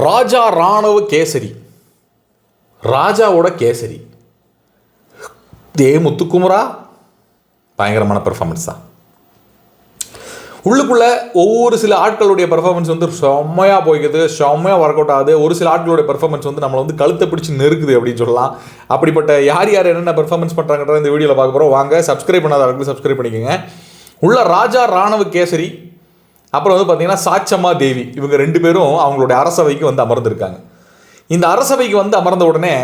ராஜா ராணுவ கேசரி, ராஜாவோட கேசரி முத்துக்குமரா பயங்கரமான பெர்ஃபார்மன்ஸ் தான். உள்ளுக்குள்ளே ஒவ்வொரு சில ஆட்களுடைய பெர்ஃபார்மன்ஸ் வந்து செம்மையாக போய்க்குது, செம்மையாக ஒர்க் அவுட் ஆகுது. ஒரு சில ஆட்களுடைய பெர்ஃபார்மன்ஸ் வந்து நம்மளை வந்து கழுத்தை பிடிச்சி நெருக்குது அப்படின்னு சொல்லலாம். அப்படிப்பட்ட யார் யார் என்னென்ன பெர்ஃபார்மன்ஸ் பண்ணுறாங்கன்ற இந்த வீடியோவில் பார்க்க போகிறோம். வாங்க, சப்ஸ்கிரைப் பண்ணாத ஆட்களுக்கு சப்ஸ்கிரைப் பண்ணிக்கோங்க. உள்ள ராஜா ராணுவ கேசரி, அப்புறம் வந்து பார்த்திங்கன்னா சாச்சம்மா தேவி, இவங்க ரெண்டு பேரும் அவங்களுடைய அரசவைக்கு வந்து அமர்ந்திருக்காங்க. இந்த அரசவைக்கு வந்து அமர்ந்த உடனே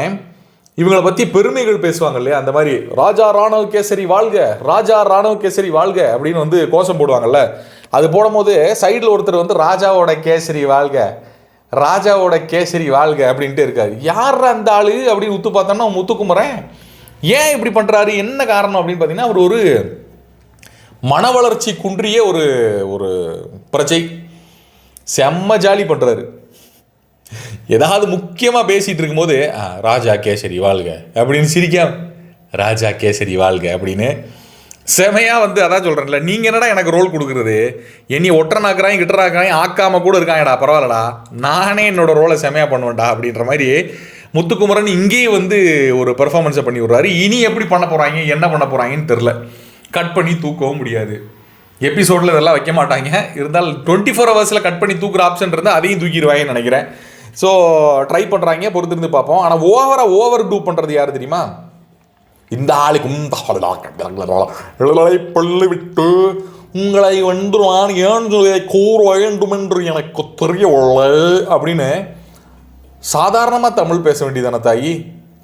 இவங்களை பற்றி பெருமைகள் பேசுவாங்க இல்லையா, அந்த மாதிரி ராஜா ராணுவ கேசரி வாழ்க, ராஜா ராணுவ கேசரி வாழ்க அப்படின்னு வந்து கோஷம் போடுவாங்கல்ல. அது போடும்போது சைடில் ஒருத்தர் வந்து ராஜாவோட கேசரி வாழ்க, ராஜாவோட கேசரி வாழ்க அப்படின்ட்டு இருக்காரு. யார் அந்த ஆளு அப்படின்னு உத்து பார்த்தோம்னா முத்துக்குமரன். ஏன் இப்படி பண்ணுறாரு, என்ன காரணம் அப்படின்னு பார்த்தீங்கன்னா, அவர் ஒரு மன வளர்ச்சி குன்றிய ஒரு ஒரு பிரஜை, செம்ம ஜாலி பண்ணுறாரு. ஏதாவது முக்கியமாக பேசிகிட்டு இருக்கும்போது ராஜா கேசரி வாழ்க அப்படின்னு சிரிக்காம ராஜா கேசரி வாழ்க அப்படின்னு செமையாக வந்து அதான் சொல்கிறேன்ல, நீங்கள் என்னடா எனக்கு ரோல் கொடுக்குறது, என்னை ஒற்றனாக்குறாங்க கிட்டறாக்குறாங்க ஆக்காமல் கூட இருக்காங்கடா, பரவாயில்லடா நானே என்னோடய ரோலை செமையாக பண்ணுவேன்டா அப்படின்ற மாதிரி முத்துக்குமரன் இங்கேயும் வந்து ஒரு பெர்ஃபார்மன்ஸை பண்ணி விட்றாரு. இனி எப்படி பண்ண போகிறாங்க, என்ன பண்ண போகிறாங்கன்னு தெரில. கட் பண்ணி தூக்கவும் முடியாது, எபிசோடில் இதெல்லாம் வைக்க மாட்டாங்க. இருந்தாலும் 24 hours கட் பண்ணி தூக்குற ஆப்ஷன் இருந்தால் அதையும் தூக்கிடுவாங்கன்னு நினைக்கிறேன். ஸோ ட்ரை பண்ணுறாங்க, பொறுத்திருந்து பார்ப்போம். ஆனால் ஓவர் டூ பண்ணுறது யார் தெரியுமா, இந்த ஆளுக்கு பள்ளி விட்டு உங்களை வென்றுவான் ஏன் கூற வேண்டும் என்று எனக்கு தெரியவில்லை அப்படின்னு சாதாரணமாக தமிழ் பேச வேண்டியதானே தாயி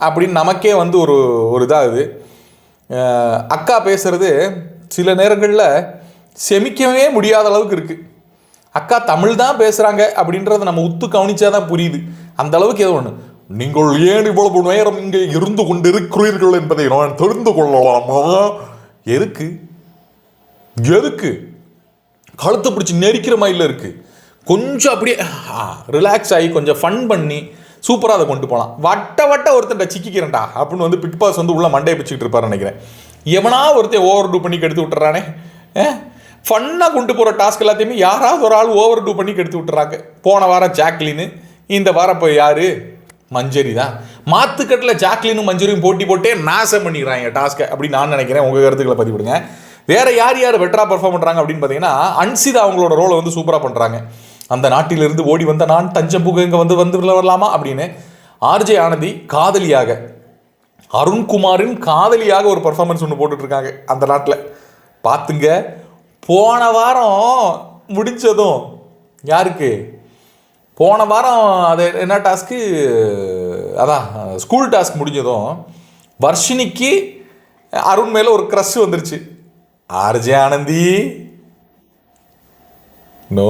அப்படின்னு நமக்கே வந்து ஒரு இதாகுது. அக்கா பேசுகிறது சில நேரங்களில் செமிக்கவே முடியாத அளவுக்கு இருக்குது. அக்கா தமிழ் தான் பேசுகிறாங்க அப்படின்றத நம்ம உத்து கவனிச்சா தான் புரியுது. அந்த அளவுக்கு ஏதோ ஒன்று, நீங்கள் ஏன் இவ்வளவு நேரம் இங்கே இருந்து கொண்டிருக்கிறீர்கள் என்பதை நான் தெரிந்து கொள்ளலாமா, எதுக்கு எதுக்கு கழுத்தை பிடிச்சி நெரிக்கிற மாதிரில இருக்குது. கொஞ்சம் அப்படியே ரிலாக்ஸ் ஆகி கொஞ்சம் ஃபன் பண்ணி சூப்பராக அதை கொண்டு போகலாம். வட்ட ஒருத்தன் சிக்கிக்கிறேன்டா அப்படின்னு வந்து பிக் பாஸ் வந்து உள்ள மண்டையை பிடிச்சிக்கிட்டு இருப்பாரு நினைக்கிறேன். எவனா ஒருத்தன் ஓவர் டூ பண்ணி கெடுத்து விட்டுறானே, ஃபன்னாக கொண்டு போகிற டாஸ்க் எல்லாத்தையுமே யாராவது ஒரு ஆள் ஓவர் டூ பண்ணி கெடுத்து விட்டுறாங்க. போன வாரம் ஜாக்லின்னு, இந்த வாரம் இப்போ யார், மஞ்சரி தான். மாத்துக்கட்டில் ஜாக்லினும் மஞ்சரியும் போட்டி போட்டே நாசம் பண்ணிடுறாங்க டாஸ்க்கை அப்படின்னு நான் நினைக்கிறேன். உங்கள் கருத்துக்களை பதிவிடுங்க. வேறு யார் பெட்டராக பெர்ஃபார்ம் பண்ணுறாங்க அப்படின்னு பார்த்தீங்கன்னா, அன்சிதா அவங்களோட ரோலை வந்து சூப்பராக பண்ணுறாங்க. அந்த நாட்டிலிருந்து ஓடி வந்த நான் தஞ்சம் புக இங்கே வந்து வரலாமா அப்படின்னு ஆர்ஜே ஆனந்தி காதலியாக, அருண்குமாரின் காதலியாக ஒரு பர்ஃபார்மன்ஸ் ஒன்று போட்டுட்ருக்காங்க அந்த நாட்டில் பார்த்துங்க. போன வாரம் முடிஞ்சதும் யாருக்கு, போன வாரம் அது என்ன டாஸ்க்கு, அதான் ஸ்கூல் டாஸ்க் முடிஞ்சதும் வர்ஷினிக்கு அருண் மேலே ஒரு க்ரஷ் வந்துருச்சு. RJ Anandhi no.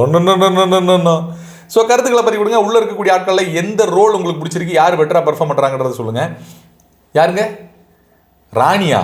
ஸோ கருத்துக்களை பற்றி கொடுங்க. உள்ளே இருக்கக்கூடிய ஆட்களில் எந்த ரோல் உங்களுக்கு பிடிச்சிருக்கு, யார் பெட்டராக பெர்ஃபார்ம் பண்ணுறாங்கன்றத சொல்லுங்கள். யாருங்க, ராணியா?